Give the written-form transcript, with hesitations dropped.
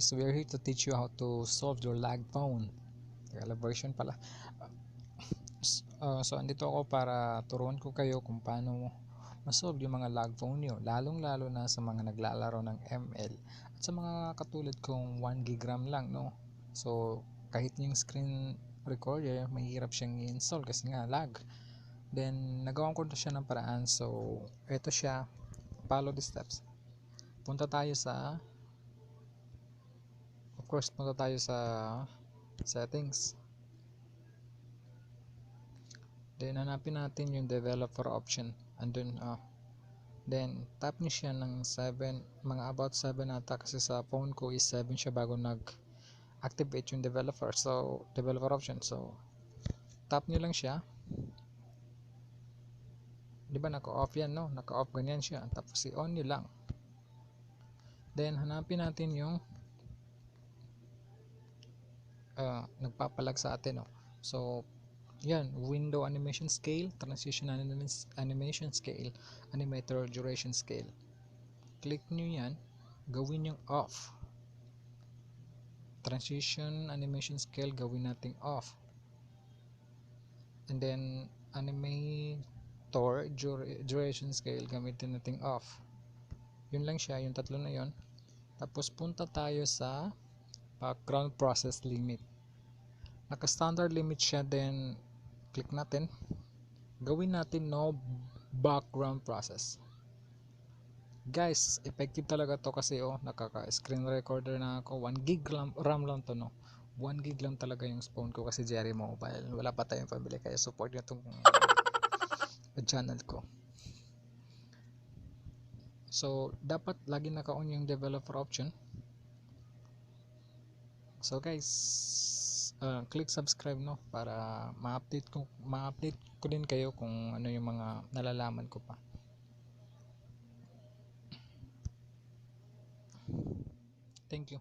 guys, we're here to teach you how to solve your lag phone. Tagalog version pala. So andito ako para turuan ko kayo kung paano masolve yung mga lag phone nyo, lalong lalo na sa mga naglalaro ng ML at sa mga katulad kong 1 GB RAM lang, no? So kahit yung screen recorder mahirap siyang i-install kasi nga lag. Then nagawa ko na siya ng paraan. So eto siya, follow the steps. Punta tayo sa settings. Then hanapin natin yung developer option. Andun, then tap niyo siya ng 7, mga about 7 ata, kasi sa phone ko is 7 siya bago nag-activate yung developer. So developer option. So tap niyo lang siya. Di ba naka-off yan, no? Naka-off ganyan siya. Tapos i-on niyo lang. Then hanapin natin yung nagpapalag sa atin, no? So yan, window animation scale, transition animation scale, animator duration scale. Click nyo yan, gawin yung off. Transition animation scale, gawin nating off. And then animator duration scale, gamitin nating off. Yun lang siya, yung tatlo na yun. Tapos punta tayo sa background process limit. Naka standard limit siya, then click natin, gawin natin no background process. Guys, effective talaga to kasi nakaka screen recorder na ako. 1 GB RAM lang to, no? 1 GB lang talaga yung phone ko kasi Jerry Mobile, wala pa tayong pambili, kaya support nyo itong channel ko. So dapat lagi naka-on yung developer option. So guys, click subscribe, no, para ma-update ko din kayo kung ano yung mga nalalaman ko pa. Thank you.